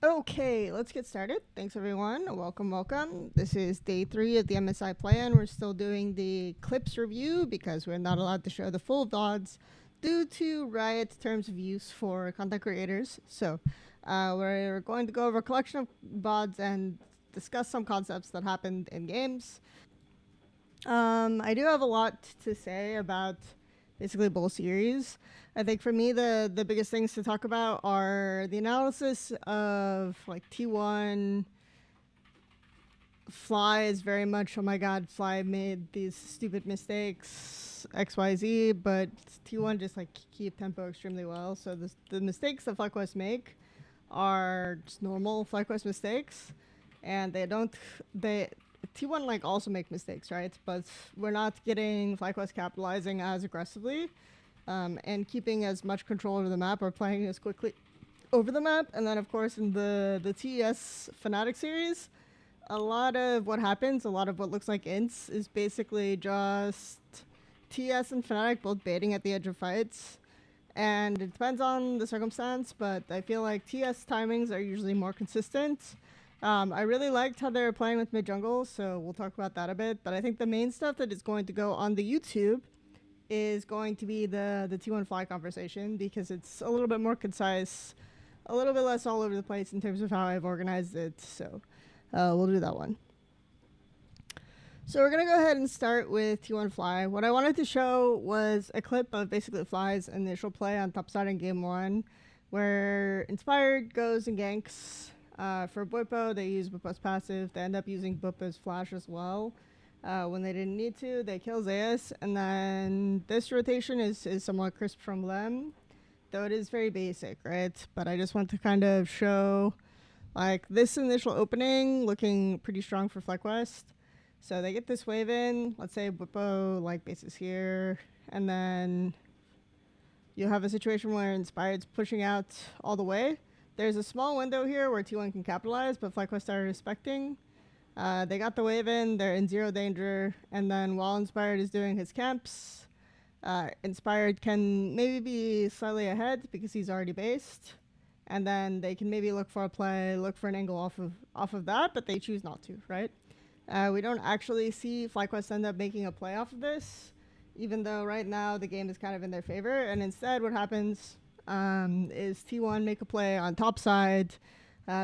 Okay, let's get started. Thanks everyone. Welcome. This is day 3 of the MSI plan. We're still doing the clips review because we're not allowed to show the full VODs due to Riot terms of use for content creators. So we're going to go over a collection of VODs and discuss some concepts that happened in games. I do have a lot to say about basically both series. I think for me the biggest things to talk about are the analysis of like T1. Fly is very much, oh my god, Fly made these stupid mistakes XYZ, but T1 just like keep tempo extremely well. So the mistakes that FlyQuest make are just normal FlyQuest mistakes, and they T1 like also make mistakes, right? But we're not getting FlyQuest capitalizing as aggressively, and keeping as much control over the map or playing as quickly over the map. And then of course in the TES Fnatic series, a lot of what happens, a lot of what looks like ints, is basically just TS and Fnatic both baiting at the edge of fights. And it depends on the circumstance, but I feel like TS timings are usually more consistent. I really liked how they were playing with mid jungle, so we'll talk about that a bit. But I think the main stuff that is going to go on the YouTube is going to be the T1 Fly conversation, because it's a little bit more concise, a little bit less all over the place in terms of how I've organized it. So we'll do that one. So we're going to go ahead and start with T1 Fly. What I wanted to show was a clip of basically Fly's initial play on top side in game 1, where Inspired goes and ganks. For Bwipo, they use Bwipo's passive. They end up using Bwipo's flash as well. When they didn't need to, they kill Zeus. And then this rotation is somewhat crisp from Lem, though it is very basic, right? But I just want to kind of show like this initial opening looking pretty strong for FlyQuest. So they get this wave in. Let's say Bwipo like bases here, and then you have a situation where Inspired's pushing out all the way. There's a small window here where T1 can capitalize, but FlyQuest are respecting. They got the wave in. They're in zero danger, and then while Inspired is doing his camps, Inspired can maybe be slightly ahead because he's already based. And then they can maybe look for a play, look for an angle off of that, but they choose not to, right? We don't actually see FlyQuest end up making a play off of this, even though right now the game is kind of in their favor. And instead what happens is T1 make a play on top side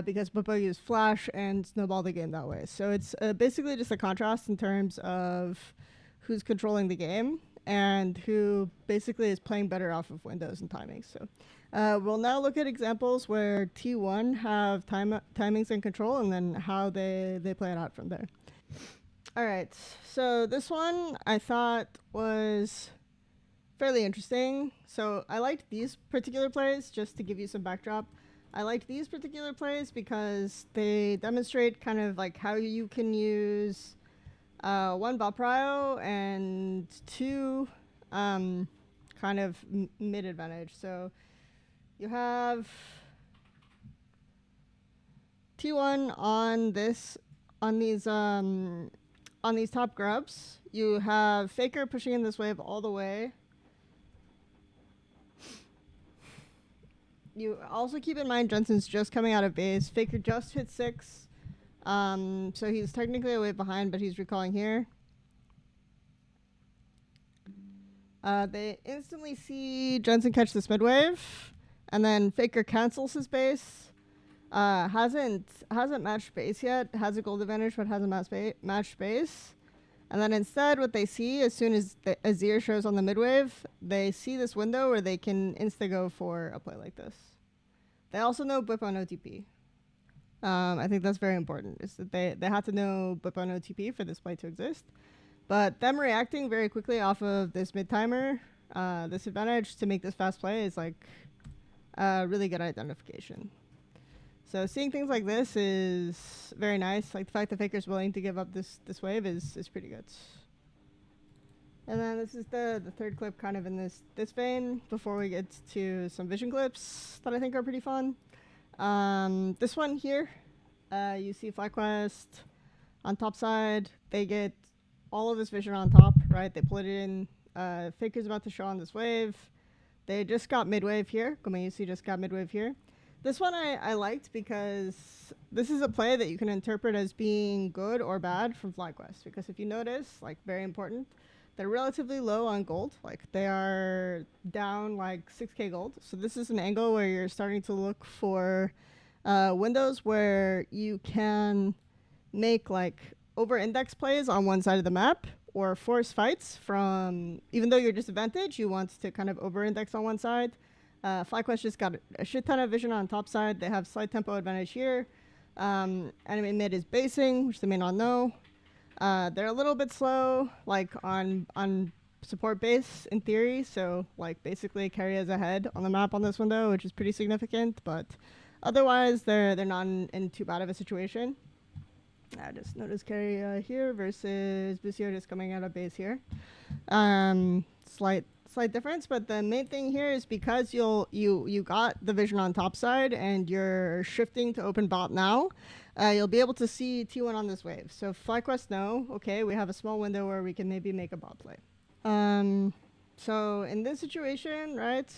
because Bwipo used flash and snowball the game that way. So it's basically just a contrast in terms of who's controlling the game and who basically is playing better off of windows and timings. So we'll now look at examples where T1 have timings and control, and then how they play it out from there. All right, so this one I thought was fairly interesting. So I liked these particular plays, just to give you some backdrop. I liked these particular plays because they demonstrate kind of like how you can use one bot prio and two kind of mid advantage. So you have T1 on these top grubs. You have Faker pushing in this wave all the way. You also keep in mind Jensen's just coming out of base. Faker just hit 6. So he's technically a wave behind, but he's recalling here. They instantly see Jensen catch this mid wave, and then Faker cancels his base. Hasn't matched base yet. Has a gold advantage, but hasn't matched base. And then instead, what they see as soon as Azir shows on the mid wave, they see this window where they can insta go for a play like this. They also know Bwipo on OTP. I think that's very important, is that they have to know Bwipo on OTP for this play to exist. But them reacting very quickly off of this mid timer, this advantage to make this fast play is like a really good identification. So seeing things like this is very nice. Like the fact that Faker's willing to give up this wave is pretty good. And then this is the third clip kind of in this vein before we get to some vision clips that I think are pretty fun. This one here, you see FlyQuest on top side. They get all of this vision on top, right? They put it in. Faker's about to show on this wave. They just got mid wave here. Gomayusi just got mid wave here. This one I liked because this is a play that you can interpret as being good or bad from FlyQuest. Because if you notice, like very important, they're relatively low on gold. Like they are down like 6k gold. So this is an angle where you're starting to look for windows where you can make like over-index plays on one side of the map or force fights from, even though you're disadvantaged, you want to kind of over-index on one side. FlyQuest just got a shit ton of vision on top side. They have slight tempo advantage here. Enemy mid is basing, which they may not know. They're a little bit slow, like on support base in theory. So like basically carry is ahead on the map on this window, which is pretty significant. But otherwise, they're not in too bad of a situation. I just noticed carry here versus Bucio just coming out of base here. Slight difference, but the main thing here is because you got the vision on top side and you're shifting to open bot now, you'll be able to see T1 on this wave. So FlyQuest know, okay, we have a small window where we can maybe make a bot play. So in this situation, right,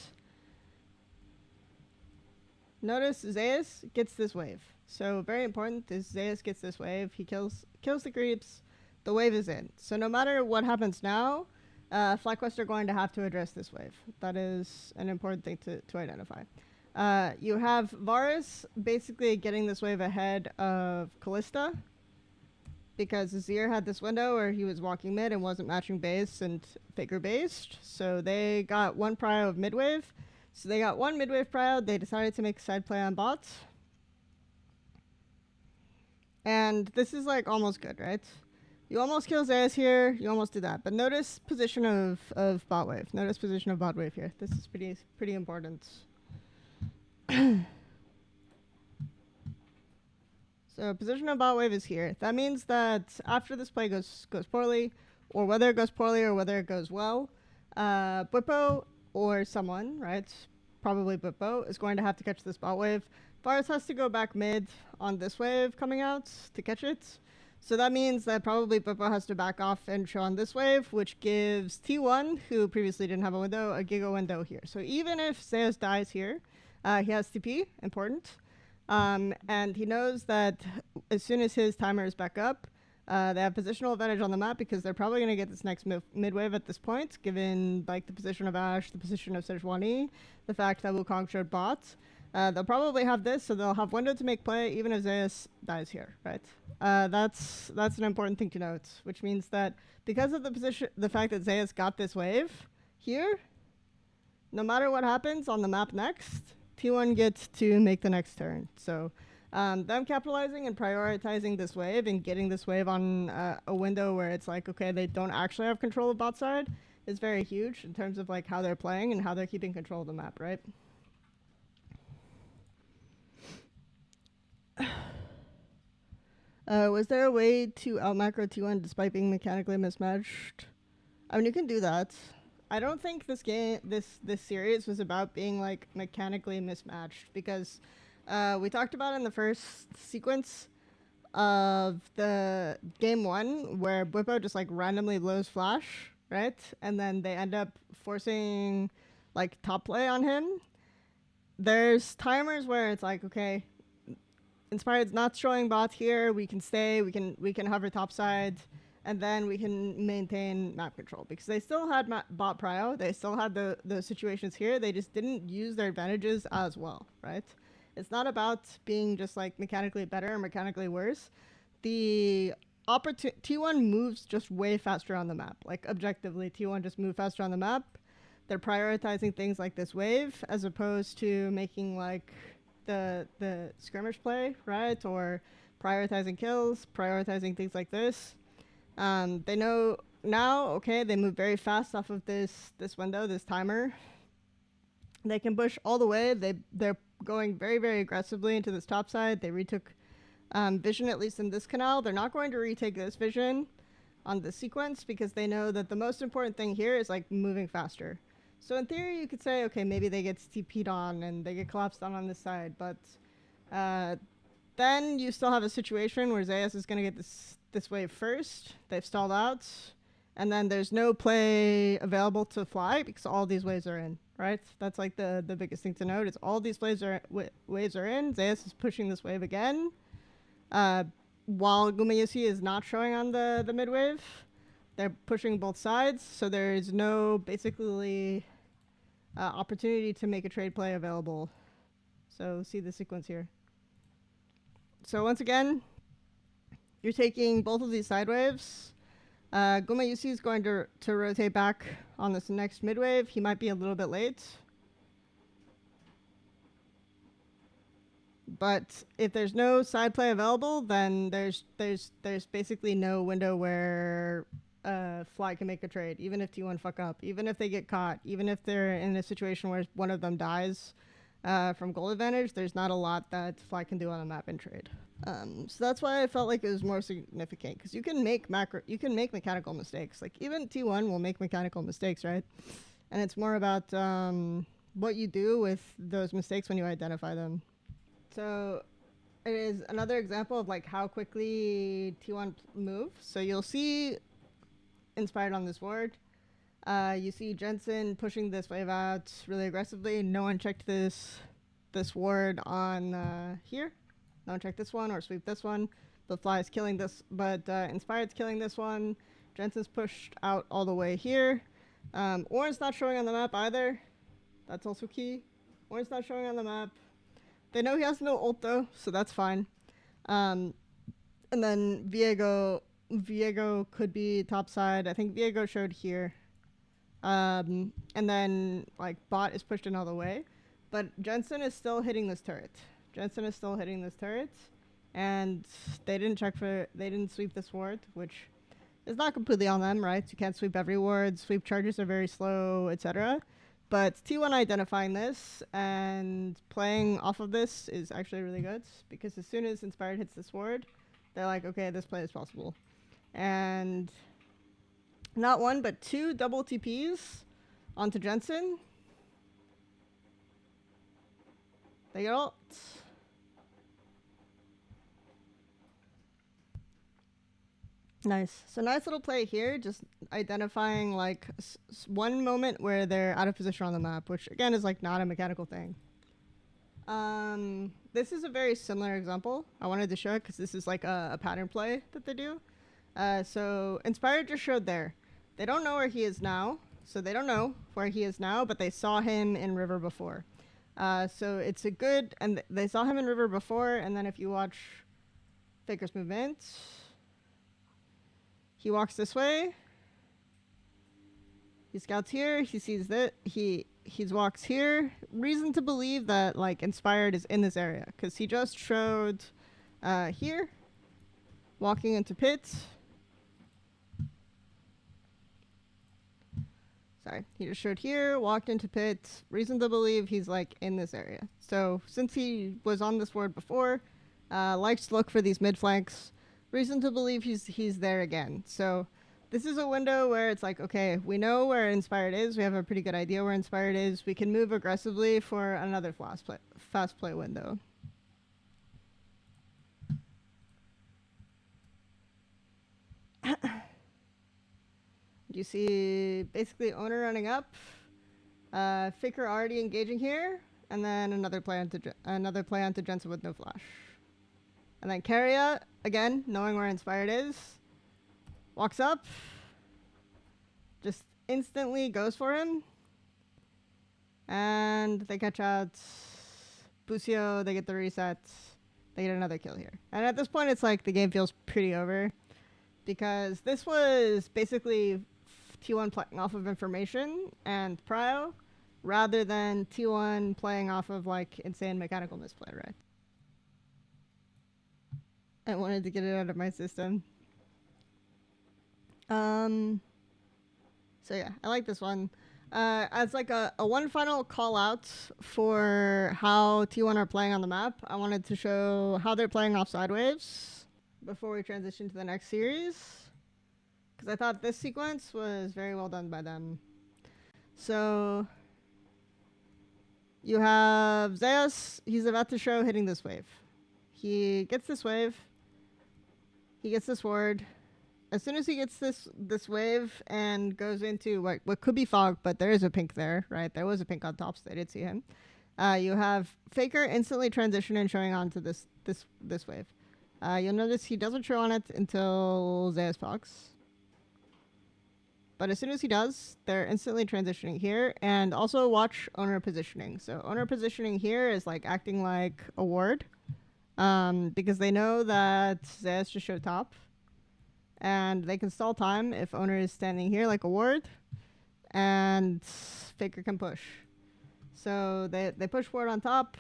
notice Zeus gets this wave. So very important is Zeus gets this wave. He kills the creeps. The wave is in. So no matter what happens now, FlyQuest are going to have to address this wave. That is an important thing to identify. You have Varus basically getting this wave ahead of Callista because Azir had this window where he was walking mid and wasn't matching base and Faker based. So they got one prio of mid wave. So they got one mid wave prio. They decided to make a side play on bots. And this is like almost good, right? You almost kill Zeus here, you almost do that. But notice position of bot wave. Notice position of bot wave here. This is pretty important. So position of bot wave is here. That means that after this play goes poorly, or whether it goes poorly or whether it goes well, Bwipo or someone, right? Probably Bwipo, is going to have to catch this bot wave. Varus has to go back mid on this wave coming out to catch it. So that means that probably Bwipo has to back off and show on this wave, which gives T1, who previously didn't have a window, a giga window here. So even if Zeus dies here, he has TP, important. And he knows that as soon as his timer is back up, they have positional advantage on the map because they're probably going to get this next mid wave at this point, given like the position of Ashe, the position of Sejuani, the fact that Wukong showed bots. They'll probably have this, so they'll have window to make play even if Zeus dies here, right? That's an important thing to note, which means that because of the fact that Zeus got this wave here, no matter what happens on the map next, T1 gets to make the next turn. So them capitalizing and prioritizing this wave and getting this wave on a window where it's like, okay, they don't actually have control of bot side is very huge in terms of like how they're playing and how they're keeping control of the map, right? Was there a way to out-macro T1 despite being mechanically mismatched? I mean, you can do that. I don't think this series was about being like mechanically mismatched because we talked about in the first sequence of the game 1 where Bwipo just like randomly blows flash, right? And then they end up forcing like top play on him. There's timers where it's like, okay, Inspired's not showing bot here. We can stay. We can hover top side, and then we can maintain map control because they still had bot prio. They still had the situations here. They just didn't use their advantages as well, right? It's not about being just like mechanically better or mechanically worse. The T1 moves just way faster on the map. Like objectively, T1 just move faster on the map. They're prioritizing things like this wave as opposed to making like the skirmish play, right? Or prioritizing kills, prioritizing things like this. They know now, okay, they move very fast off of this window, this timer. They can push all the way. They're going very, very aggressively into this top side. They retook vision, at least in this canal. They're not going to retake this vision on the sequence because they know that the most important thing here is like moving faster. So in theory, you could say, okay, maybe they get TP'd on and they get collapsed on this side, but then you still have a situation where Zeus is going to get this wave first. They've stalled out, and then there's no play available to fly because all these waves are in. right? That's like the biggest thing to note is all these waves are in. Zeus is pushing this wave again, while Gumayusi is not showing on the mid wave. They're pushing both sides, so there is no basically opportunity to make a trade play available. So see the sequence here. So once again, you're taking both of these side waves. Gumayusi is going to rotate back on this next mid wave. He might be a little bit late. But if there's no side play available, then there's basically no window where Fly can make a trade, even if T1 fuck up, even if they get caught, even if they're in a situation where one of them dies from goal advantage, there's not a lot that Fly can do on a map in trade. So that's why I felt like it was more significant, because you can make mechanical mistakes. Like even T1 will make mechanical mistakes, right? And it's more about what you do with those mistakes when you identify them. So it is another example of like how quickly T1 moves. So you'll see Inspired on this ward. You see Jensen pushing this wave out really aggressively. No one checked this ward on here. No one checked this one or sweep this one. The Fly is killing this, but Inspired's killing this one. Jensen's pushed out all the way here. Oran's not showing on the map either. That's also key. Oran's not showing on the map. They know he has no ult though, so that's fine. And then Viego could be topside. I think Viego showed here. And then like bot is pushed in all the way. But Jensen is still hitting this turret. And they didn't sweep this ward, which is not completely on them, right? You can't sweep every ward. Sweep charges are very slow, etc. But T1 identifying this and playing off of this is actually really good, because as soon as Inspired hits this ward, they're like, okay, this play is possible. And not one, but two double TPs onto Jensen. They get ult. Nice. So nice little play here, just identifying like one moment where they're out of position on the map, which again is like not a mechanical thing. This is a very similar example. I wanted to show it because this is like a pattern play that they do. So Inspired just showed there. They don't know where he is now, so they don't know where he is now, but they saw him in river before. So it's a good, and they saw him in river before, and then if you watch Faker's movement, he walks this way. He scouts here. He sees that he walks here. Reason to believe that like Inspired is in this area, because he just showed here, walking into pit. Sorry, he just showed here, walked into pit. Reason to believe he's like in this area. So since he was on this ward before, likes to look for these mid flanks. Reason to believe he's there again. So this is a window where it's like, okay, we know where Inspired is. We have a pretty good idea where Inspired is. We can move aggressively for another fast play window. You see basically Owner running up, Faker already engaging here, and then another play onto Jensen with no flash. And then Carria, again, knowing where Inspired is, walks up, just instantly goes for him, and they catch out Busio, they get the reset, they get another kill here. And at this point, it's like the game feels pretty over, because this was basically T1 playing off of information and prio, rather than T1 playing off of like insane mechanical misplay, right? I wanted to get it out of my system. So yeah, I like this one. As like a one final call out for how T1 are playing on the map, I wanted to show how they're playing off side waves before we transition to the next series, because I thought this sequence was very well done by them. So you have Zeus, he's about to show hitting this wave. He gets this wave, he gets this ward, as soon as he gets this wave and goes into what could be fog, but there is a pink there, right? There was a pink on top, so they did see him. You have Faker instantly transition and showing onto this wave. You'll notice he doesn't show on it until Zeus Fox. But as soon as he does, they're instantly transitioning here. And also watch owner positioning. So owner positioning here is like acting like a ward. Because they know that Zeus just showed top. And they can stall time if owner is standing here like a ward. And Faker can push. So they push ward on top.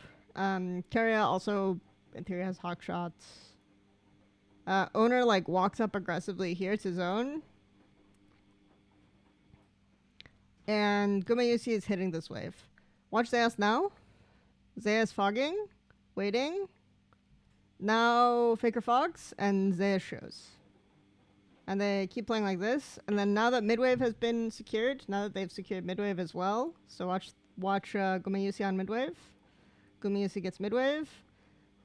Carrier also, in theory, has hawk shots. Owner like walks up aggressively here to zone. And Gumayusi is hitting this wave. Watch Zeus now. Zeus fogging. Waiting. Now Faker fogs and Zeus shows. And they keep playing like this. And then now that midwave has been secured, now that they've secured midwave as well. So watch Gumayusi on midwave. Gumayusi gets midwave.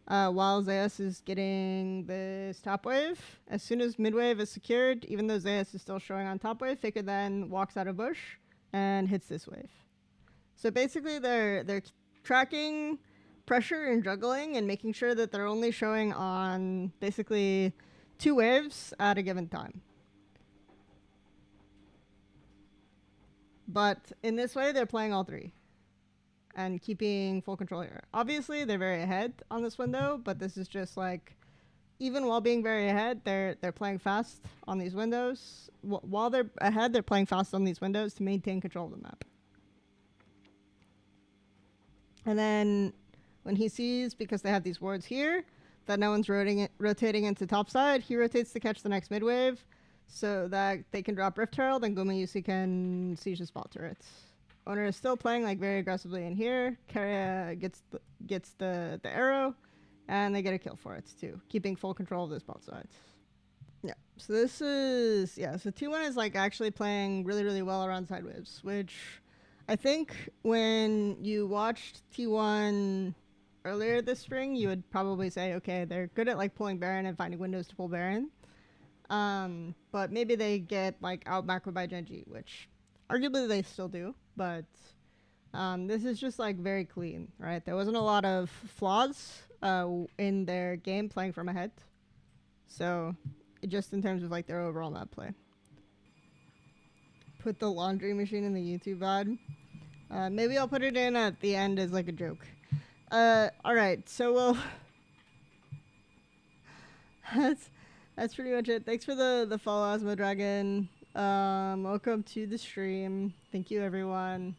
While Zeus is getting this top wave. As soon as midwave is secured, even though Zeus is still showing on top wave, Faker then walks out of bush and hits this wave. So basically they're tracking pressure and juggling and making sure that they're only showing on basically 2 waves at a given time. But in this way, they're playing all 3 and keeping full control here. Obviously, they're very ahead on this window, but this is just like, even while being very ahead, they're playing fast on these windows. While they're ahead, they're playing fast on these windows to maintain control of the map. And then when he sees, because they have these wards here, that no one's rotating into top side, he rotates to catch the next mid wave so that they can drop Rift Herald and Gumayusi can siege the spot turrets. Owner is still playing like very aggressively in here. Karya gets the arrow, and they get a kill for it too, keeping full control of those both sides. Yeah, so this is, so T1 is like actually playing really, really well around side waves, which I think when you watched T1 earlier this spring, you would probably say, okay, they're good at like pulling Baron and finding windows to pull Baron. But maybe they get like out macroed by Genji, which arguably they still do, but this is just like very clean, right? There wasn't a lot of flaws in their game playing from ahead. So just in terms of like their overall map play. Put the laundry machine in the YouTube VOD. Maybe I'll put it in at the end as like a joke. Alright, so we'll that's pretty much it. Thanks for the follow, Asmo Dragon. Welcome to the stream. Thank you, everyone.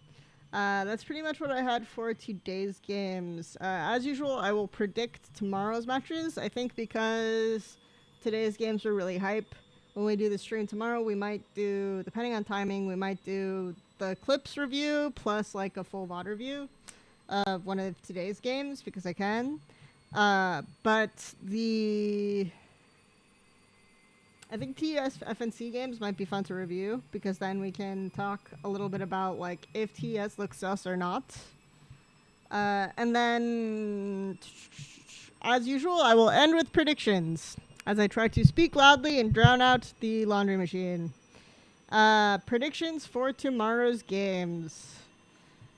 That's pretty much what I had for today's games. As usual, I will predict tomorrow's matches. I think because today's games were really hype, when we do the stream tomorrow, we might do, depending on timing, we might do the clips review plus like a full VOD review of one of today's games because I can. But I think TES FNC games might be fun to review because then we can talk a little bit about like if TES looks sus or not. And then, as usual, I will end with predictions as I try to speak loudly and drown out the laundry machine. Predictions for tomorrow's games.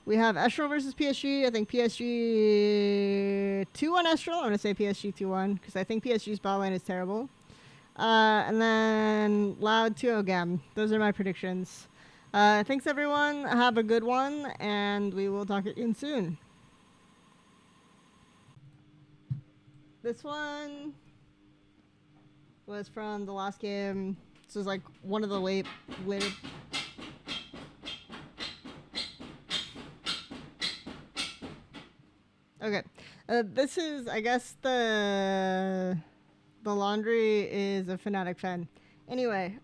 We have Estral versus PSG. I think PSG 2-1 Estral. I'm going to say PSG 2-1 because I think PSG's bot lane is terrible. And then Loud 2-0 Gam. Those are my predictions. Thanks, everyone. Have a good one, and we will talk again soon. This one was from the last game. This was like one of the later. Okay. This is, I guess, the laundry is a Fnatic fan. Anyway,